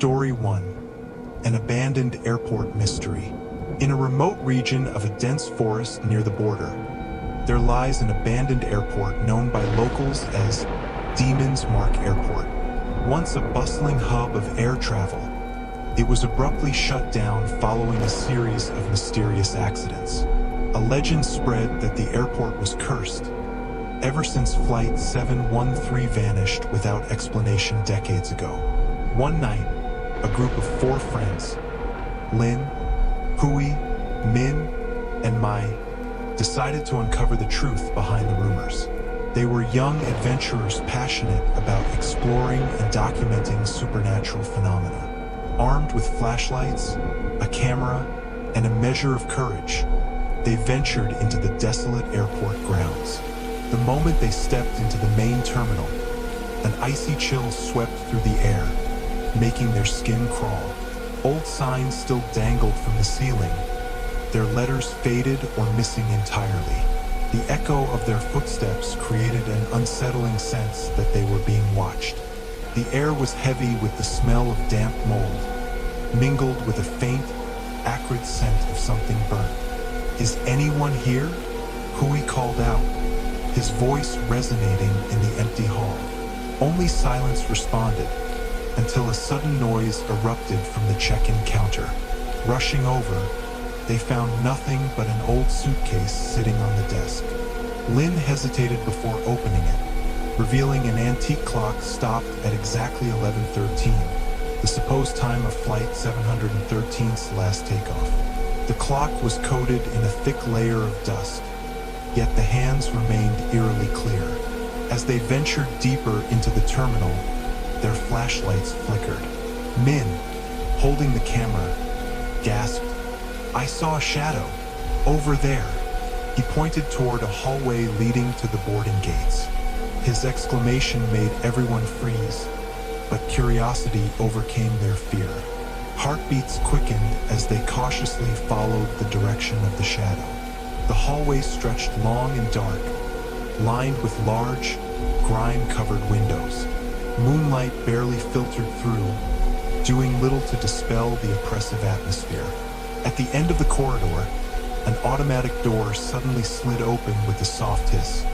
Story 1. An abandoned airport mystery. In a remote region of a dense forest near the border, there lies an abandoned airport known by locals as Demon's Mark Airport. Once a bustling hub of air travel, it was abruptly shut down following a series of mysterious accidents. A legend spread that the airport was cursed, ever since Flight 713 vanished without explanation decades ago. One night, a group of 4 friends, Lin, Hui, Min, and Mai, decided to uncover the truth behind the rumors. They were young adventurers passionate about exploring and documenting supernatural phenomena. Armed with flashlights, a camera, and a measure of courage, they ventured into the desolate airport grounds. The moment they stepped into the main terminal, an icy chill swept through the air, making their skin crawl. Old signs still dangled from the ceiling, their letters faded or missing entirely. The echo of their footsteps created an unsettling sense that they were being watched. The air was heavy with the smell of damp mold, mingled with a faint, acrid scent of something burnt. "Is anyone here?" Hui called out, his voice resonating in the empty hall. Only silence responded, until a sudden noise erupted from the check-in counter. Rushing over, they found nothing but an old suitcase sitting on the desk. Lin hesitated before opening it, revealing an antique clock stopped at exactly 11:13, the supposed time of Flight 713's last takeoff. The clock was coated in a thick layer of dust, yet the hands remained eerily clear. As they ventured deeper into the terminal, their flashlights flickered. Min, holding the camera, gasped, "I saw a shadow, over there." He pointed toward a hallway leading to the boarding gates. His exclamation made everyone freeze, but curiosity overcame their fear. Heartbeats quickened as they cautiously followed the direction of the shadow. The hallway stretched long and dark, lined with large, grime-covered windows. Moonlight barely filtered through, doing little to dispel the oppressive atmosphere. At the end of the corridor, an automatic door suddenly slid open with a soft hiss,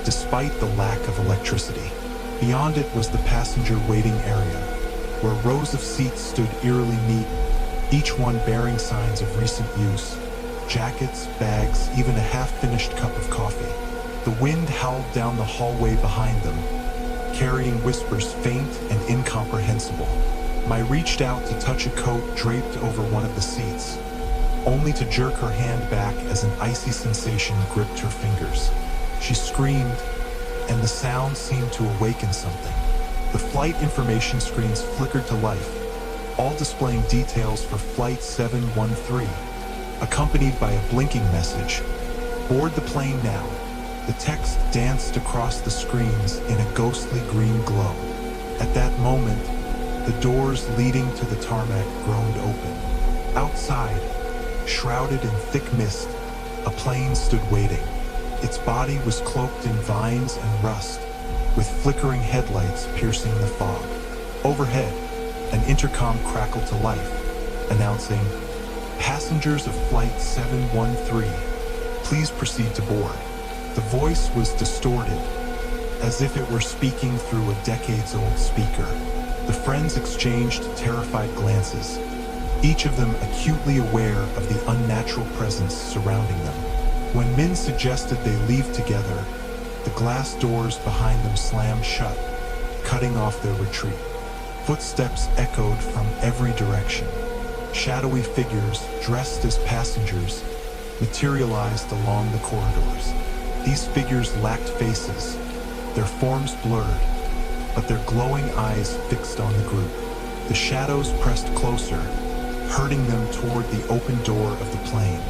despite the lack of electricity. Beyond it was the passenger waiting area, where rows of seats stood eerily neat, each one bearing signs of recent use. Jackets, bags, even a half-finished cup of coffee. The wind howled down the hallway behind them, carrying whispers faint and incomprehensible. Mai reached out to touch a coat draped over one of the seats, only to jerk her hand back as an icy sensation gripped her fingers. She screamed, and the sound seemed to awaken something. The flight information screens flickered to life, all displaying details for Flight 713, accompanied by a blinking message, "Board the plane now." The text danced across the screens in a ghostly green glow. At that moment, the doors leading to the tarmac groaned open. Outside, shrouded in thick mist, a plane stood waiting. Its body was cloaked in vines and rust, with flickering headlights piercing the fog. Overhead, an intercom crackled to life, announcing, "Passengers of Flight 713, please proceed to board." The voice was distorted, as if it were speaking through a decades-old speaker. The friends exchanged terrified glances, each of them acutely aware of the unnatural presence surrounding them. When Min suggested they leave together, the glass doors behind them slammed shut, cutting off their retreat. Footsteps echoed from every direction. Shadowy figures, dressed as passengers, materialized along the corridors. These figures lacked faces, their forms blurred, but their glowing eyes fixed on the group. The shadows pressed closer, herding them toward the open door of the plane.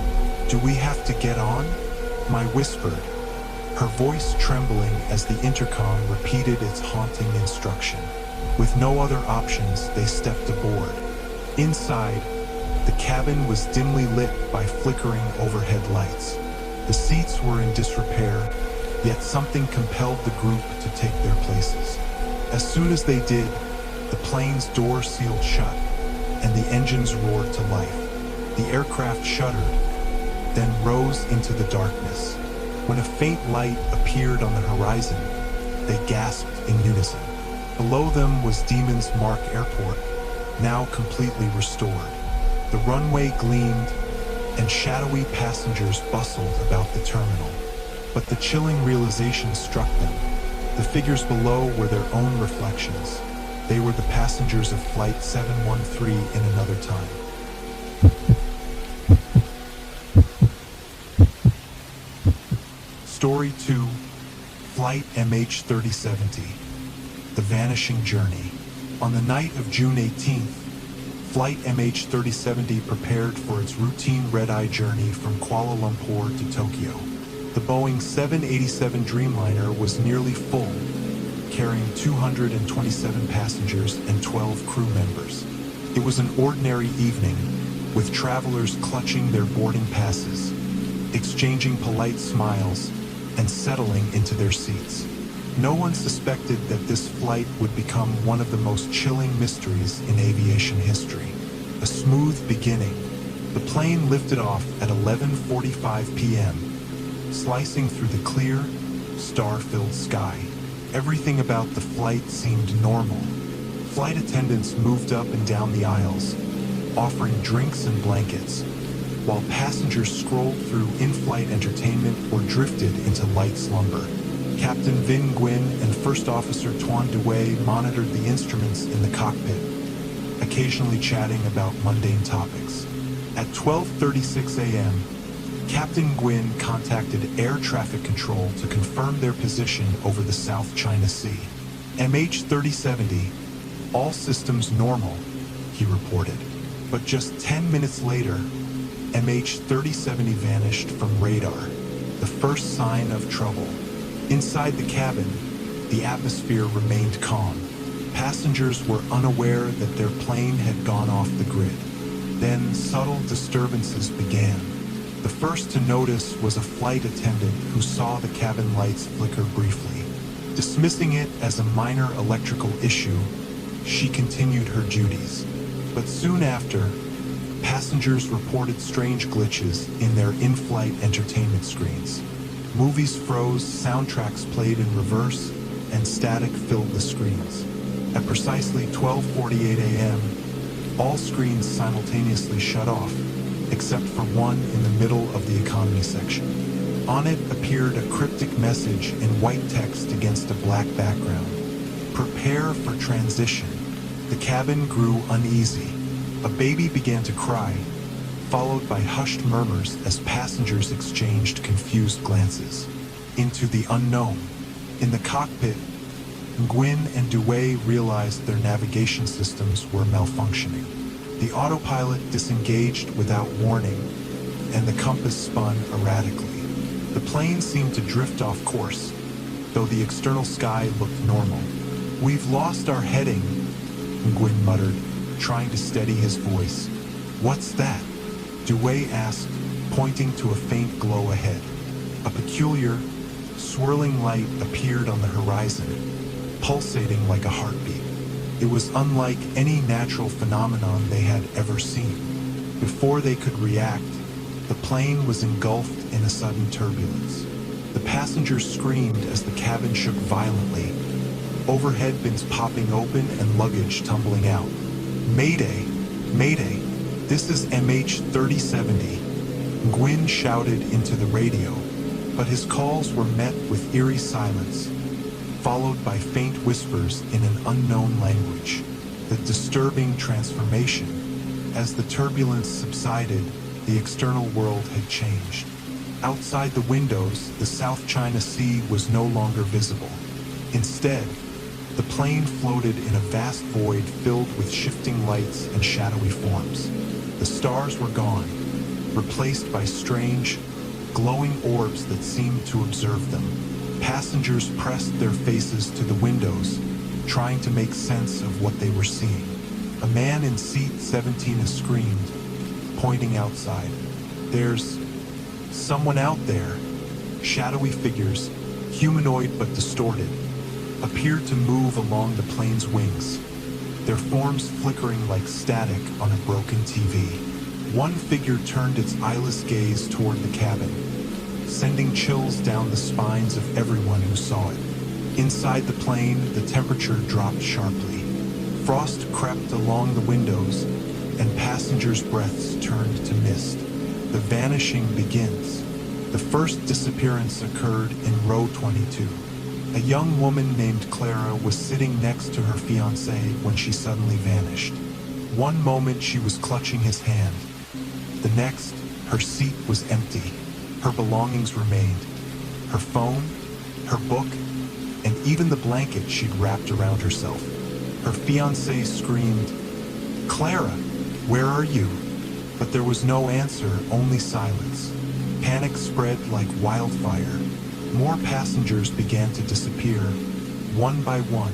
"Do we have to get on?" Mai whispered, her voice trembling as the intercom repeated its haunting instruction. With no other options, they stepped aboard. Inside, the cabin was dimly lit by flickering overhead lights. The seats were in disrepair, yet something compelled the group to take their places. As soon as they did, The plane's door sealed shut, and the engines roared to life. The aircraft shuddered, then rose into the darkness. When a faint light appeared on the horizon, they gasped in unison. Below them was Demon's Mark Airport, now completely restored. The runway gleamed, and shadowy passengers bustled about the terminal. But the chilling realization struck them. The figures below were their own reflections. They were the passengers of Flight 713 in another time. Story 2, Flight MH370, The Vanishing Journey. On the night of June 18th, Flight MH370 prepared for its routine red-eye journey from Kuala Lumpur to Tokyo. The Boeing 787 Dreamliner was nearly full, carrying 227 passengers and 12 crew members. It was an ordinary evening, with travelers clutching their boarding passes, exchanging polite smiles, and settling into their seats. No one suspected that this flight would become one of the most chilling mysteries in aviation history. A smooth beginning. The plane lifted off at 11:45 p.m., slicing through the clear, star-filled sky. Everything about the flight seemed normal. Flight attendants moved up and down the aisles, offering drinks and blankets, while passengers scrolled through in-flight entertainment or drifted into light slumber. Captain Vinh Nguyen and First Officer Tuan Duay monitored the instruments in the cockpit, occasionally chatting about mundane topics. At 12:36 a.m., Captain Nguyen contacted air traffic control to confirm their position over the South China Sea. MH370, all systems normal, he reported. But just 10 minutes later, MH370 vanished from radar, the first sign of trouble. Inside the cabin, the atmosphere remained calm. Passengers were unaware that their plane had gone off the grid. Then subtle disturbances began. The first to notice was a flight attendant who saw the cabin lights flicker briefly. Dismissing it as a minor electrical issue, she continued her duties. But soon after, passengers reported strange glitches in their in-flight entertainment screens. Movies froze, soundtracks played in reverse, and static filled the screens. At precisely 12:48 a.m., all screens simultaneously shut off, except for one in the middle of the economy section. On it appeared a cryptic message in white text against a black background. Prepare for transition. The cabin grew uneasy. A baby began to cry, followed by hushed murmurs as passengers exchanged confused glances. Into the unknown. In the cockpit, Nguyen and Duay realized their navigation systems were malfunctioning. The autopilot disengaged without warning, and the compass spun erratically. The plane seemed to drift off course, though the external sky looked normal. "We've lost our heading," Nguyen muttered, trying to steady his voice. "What's that?" Duay asked, pointing to a faint glow ahead. A peculiar, swirling light appeared on the horizon, pulsating like a heartbeat. It was unlike any natural phenomenon they had ever seen. Before they could react, the plane was engulfed in a sudden turbulence. The passengers screamed as the cabin shook violently, overhead bins popping open and luggage tumbling out. "Mayday! Mayday! This is MH370, Nguyen shouted into the radio, but his calls were met with eerie silence, followed by faint whispers in an unknown language. The disturbing transformation. As the turbulence subsided, the external world had changed. Outside the windows, the South China Sea was no longer visible. Instead, the plane floated in a vast void filled with shifting lights and shadowy forms. The stars were gone, replaced by strange, glowing orbs that seemed to observe them. Passengers pressed their faces to the windows, trying to make sense of what they were seeing. A man in seat 17 screamed, pointing outside. "There's someone out there." Shadowy figures, humanoid but distorted, appeared to move along the plane's wings. their forms flickering like static on a broken TV. One figure turned its eyeless gaze toward the cabin, sending chills down the spines of everyone who saw it. Inside the plane, the temperature dropped sharply. Frost crept along the windows, and passengers' breaths turned to mist. The vanishing begins. The first disappearance occurred in row 22. A young woman named Clara was sitting next to her fiancé when she suddenly vanished. One moment she was clutching his hand. The next, her seat was empty. Her belongings remained. Her phone, her book, and even the blanket she'd wrapped around herself. Her fiancé screamed, "Clara, where are you?" But there was no answer, only silence. Panic spread like wildfire. More passengers began to disappear, one by one,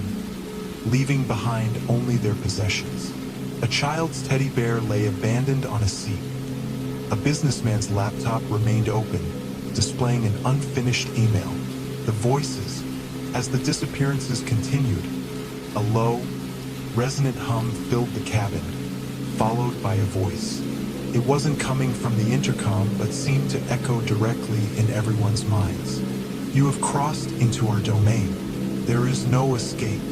leaving behind only their possessions. A child's teddy bear lay abandoned on a seat. A businessman's laptop remained open, displaying an unfinished email. The voices, as the disappearances continued, a low, resonant hum filled the cabin, followed by a voice. It wasn't coming from the intercom, but seemed to echo directly in everyone's minds. "You have crossed into our domain. There is no escape."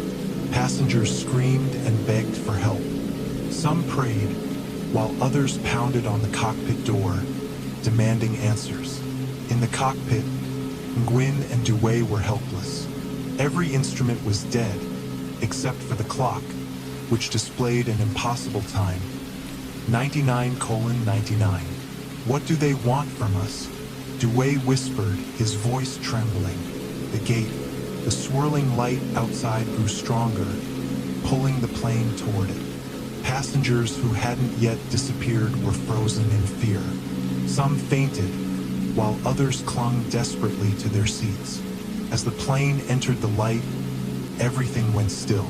Passengers screamed and begged for help. Some prayed, while others pounded on the cockpit door, demanding answers. In the cockpit, Nguyen and Dewey were helpless. Every instrument was dead, except for the clock, which displayed an impossible time. 99:99. "What do they want from us?" Dewey whispered, his voice trembling. The gate, the swirling light outside grew stronger, pulling the plane toward it. Passengers who hadn't yet disappeared were frozen in fear. Some fainted, while others clung desperately to their seats. As the plane entered the light, everything went still.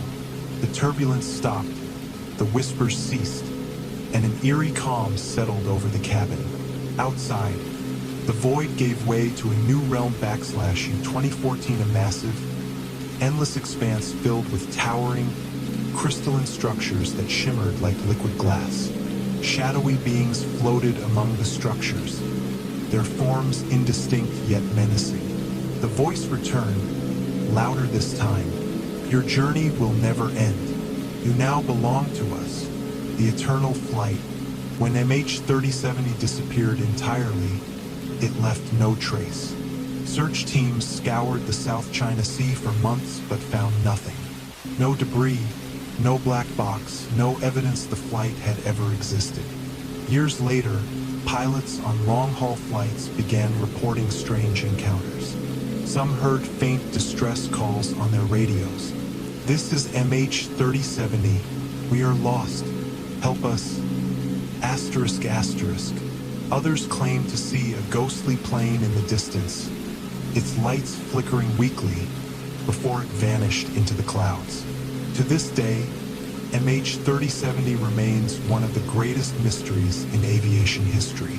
The turbulence stopped, the whispers ceased, and an eerie calm settled over the cabin. Outside, the void gave way to a new realm / in 2014, a massive, endless expanse filled with towering, crystalline structures that shimmered like liquid glass. Shadowy beings floated among the structures, their forms indistinct yet menacing. The voice returned, louder this time. "Your journey will never end. You now belong to us. The eternal flight." When MH370 disappeared entirely, it left no trace. Search teams scoured the South China Sea for months but found nothing. No debris, no black box, no evidence the flight had ever existed. Years later, pilots on long-haul flights began reporting strange encounters. Some heard faint distress calls on their radios. "This is MH370. We are lost. Help us. ****. Others claimed to see a ghostly plane in the distance, its lights flickering weakly before it vanished into the clouds. To this day, MH370 remains one of the greatest mysteries in aviation history.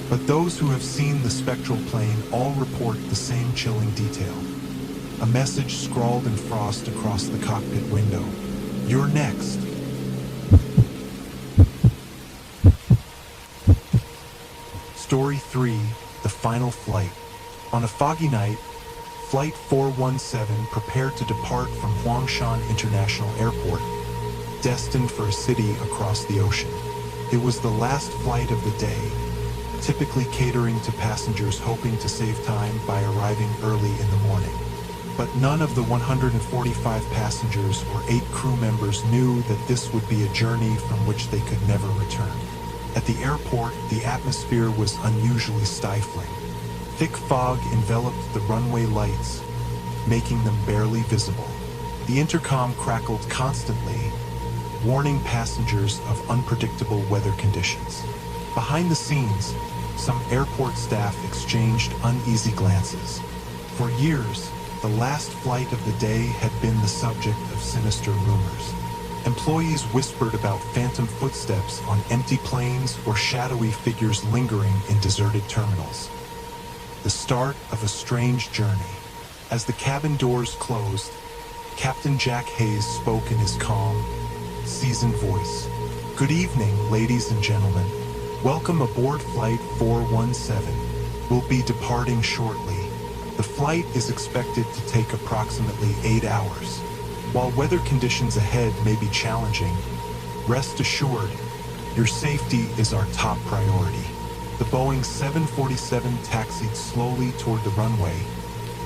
But those who have seen the spectral plane all report the same chilling detail. A message scrawled in frost across the cockpit window. "You're next." Story 3, The Final Flight. On a foggy night, Flight 417 prepared to depart from Huangshan International Airport, destined for a city across the ocean. It was the last flight of the day, typically catering to passengers hoping to save time by arriving early in the morning. But none of the 145 passengers or 8 crew members knew that this would be a journey from which they could never return. At the airport, the atmosphere was unusually stifling. Thick fog enveloped the runway lights, making them barely visible. The intercom crackled constantly, warning passengers of unpredictable weather conditions. Behind the scenes, some airport staff exchanged uneasy glances. For years, the last flight of the day had been the subject of sinister rumors. Employees whispered about phantom footsteps on empty planes or shadowy figures lingering in deserted terminals. The start of a strange journey. As the cabin doors closed, Captain Jack Hayes spoke in his calm, seasoned voice. Good evening, ladies and gentlemen. Welcome aboard Flight 417. We'll be departing shortly. The flight is expected to take approximately 8 hours. While weather conditions ahead may be challenging, rest assured, your safety is our top priority. The Boeing 747 taxied slowly toward the runway,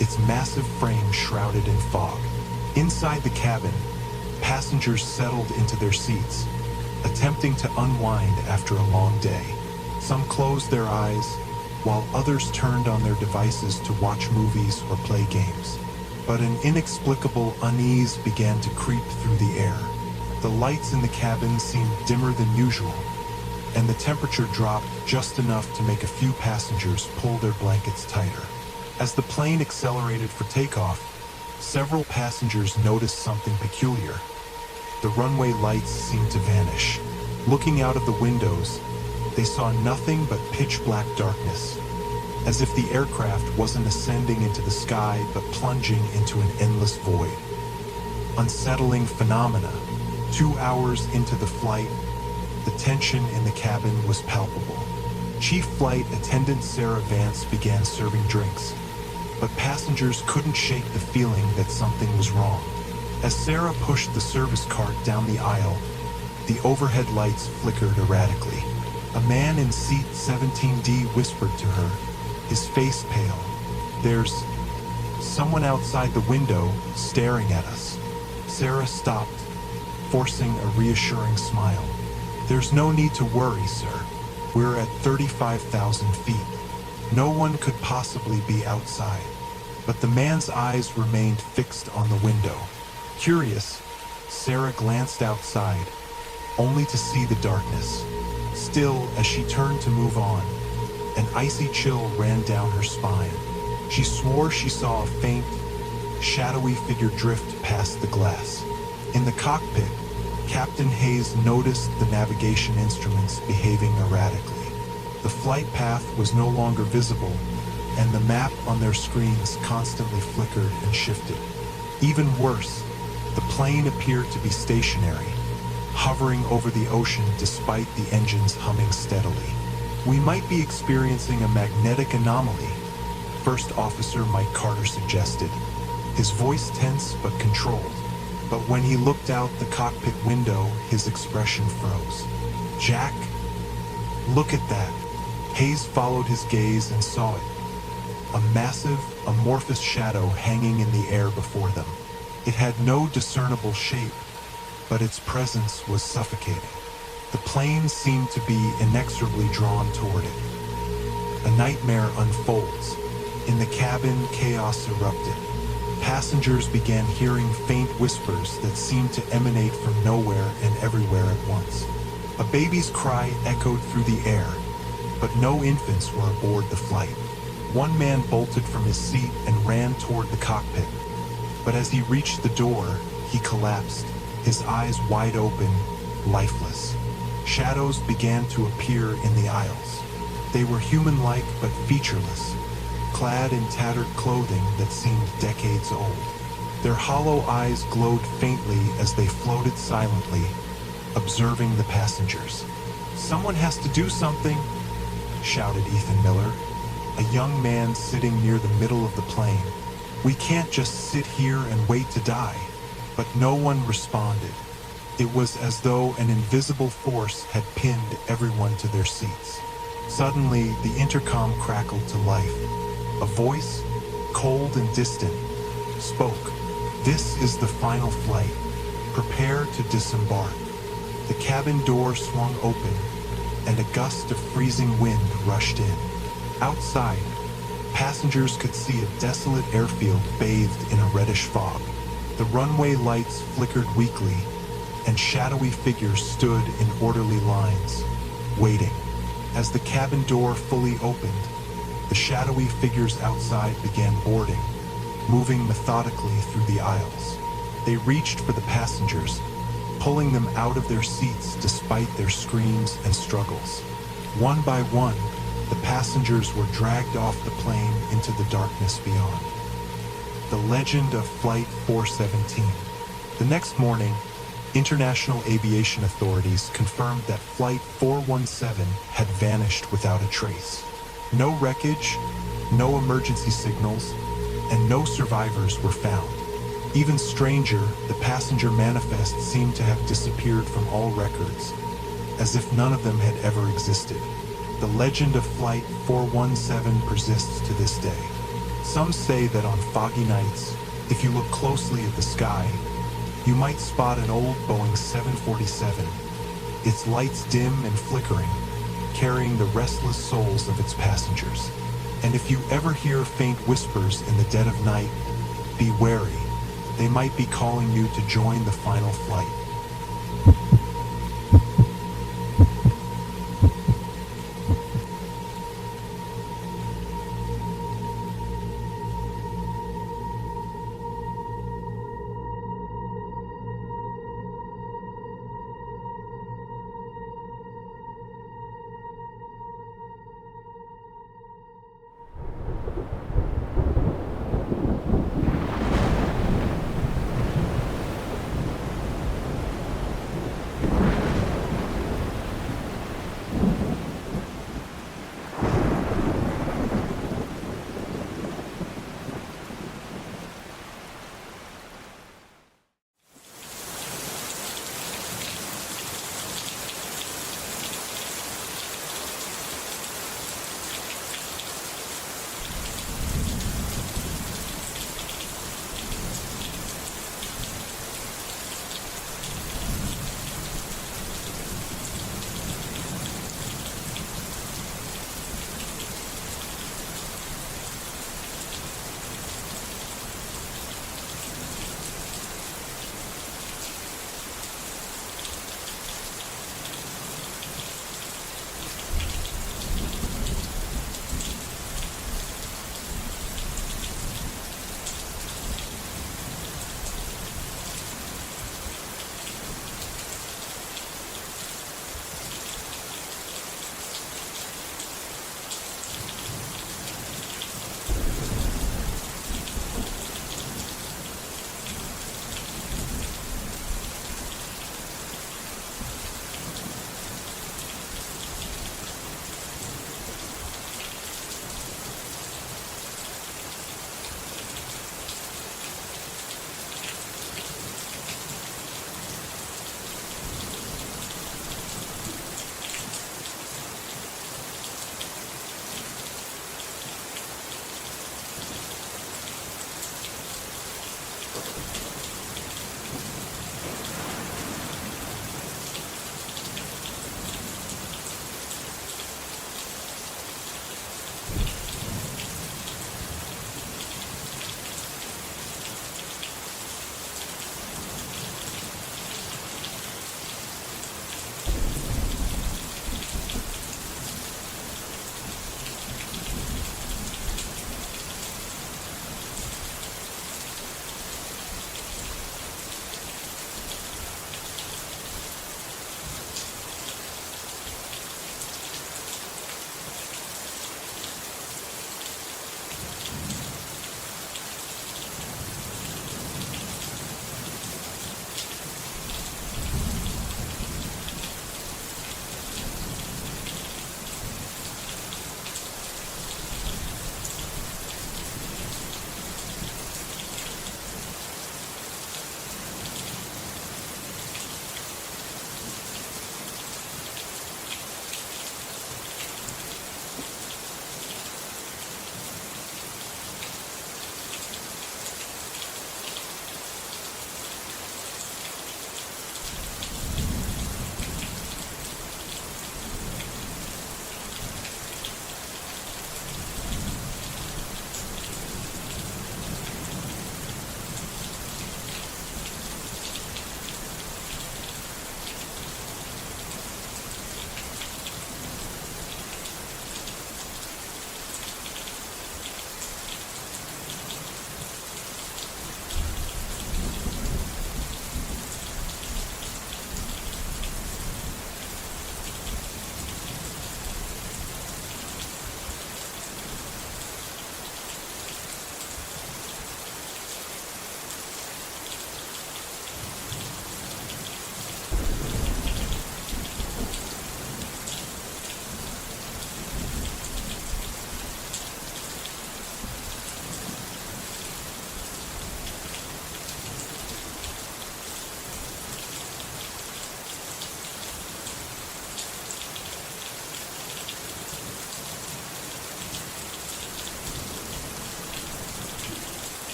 its massive frame shrouded in fog. Inside the cabin, passengers settled into their seats, attempting to unwind after a long day. Some closed their eyes, while others turned on their devices to watch movies or play games. But an inexplicable unease began to creep through the air. The lights in the cabin seemed dimmer than usual, and the temperature dropped just enough to make a few passengers pull their blankets tighter. As the plane accelerated for takeoff, several passengers noticed something peculiar. The runway lights seemed to vanish. Looking out of the windows, they saw nothing but pitch-black darkness, as if the aircraft wasn't ascending into the sky but plunging into an endless void. Unsettling phenomena. 2 hours into the flight, the tension in the cabin was palpable. Chief Flight Attendant Sarah Vance began serving drinks, but passengers couldn't shake the feeling that something was wrong. As Sarah pushed the service cart down the aisle, the overhead lights flickered erratically. A man in seat 17D whispered to her, his face pale, "There's someone outside the window staring at us." Sarah stopped, forcing a reassuring smile. "There's no need to worry, sir. We're at 35,000 feet. No one could possibly be outside." But the man's eyes remained fixed on the window. Curious, Sarah glanced outside, only to see the darkness. Still, as she turned to move on, an icy chill ran down her spine. She swore she saw a faint, shadowy figure drift past the glass. In the cockpit, Captain Hayes noticed the navigation instruments behaving erratically. The flight path was no longer visible, and the map on their screens constantly flickered and shifted. Even worse, the plane appeared to be stationary, hovering over the ocean despite the engines humming steadily. "We might be experiencing a magnetic anomaly," First Officer Mike Carter suggested, his voice tense but controlled. But when he looked out the cockpit window, his expression froze. "Jack, look at that." Hayes followed his gaze and saw it. A massive, amorphous shadow hanging in the air before them. It had no discernible shape, but its presence was suffocating. The plane seemed to be inexorably drawn toward it. A nightmare unfolds. In the cabin, chaos erupted. Passengers began hearing faint whispers that seemed to emanate from nowhere and everywhere at once. A baby's cry echoed through the air, but no infants were aboard the flight. One man bolted from his seat and ran toward the cockpit, but as he reached the door, he collapsed, his eyes wide open, lifeless. Shadows began to appear in the aisles. They were human-like but featureless, clad in tattered clothing that seemed decades old. Their hollow eyes glowed faintly as they floated silently, observing the passengers. "Someone has to do something," shouted Ethan Miller, a young man sitting near the middle of the plane. "We can't just sit here and wait to die." But no one responded. It was as though an invisible force had pinned everyone to their seats. Suddenly, the intercom crackled to life. A voice, cold and distant, spoke. "This is the final flight. Prepare to disembark." The cabin door swung open, and a gust of freezing wind rushed in. Outside, passengers could see a desolate airfield bathed in a reddish fog. The runway lights flickered weakly, and shadowy figures stood in orderly lines, waiting. As the cabin door fully opened, the shadowy figures outside began boarding, moving methodically through the aisles. They reached for the passengers, pulling them out of their seats despite their screams and struggles. One by one, the passengers were dragged off the plane into the darkness beyond. The legend of Flight 417. The next morning, International aviation authorities confirmed that Flight 417 had vanished without a trace. No wreckage, no emergency signals, and no survivors were found. Even stranger, the passenger manifest seemed to have disappeared from all records, as if none of them had ever existed. The legend of Flight 417 persists to this day. Some say that on foggy nights, if you look closely at the sky, you might spot an old Boeing 747, its lights dim and flickering, carrying the restless souls of its passengers. And if you ever hear faint whispers in the dead of night, be wary. They might be calling you to join the final flight.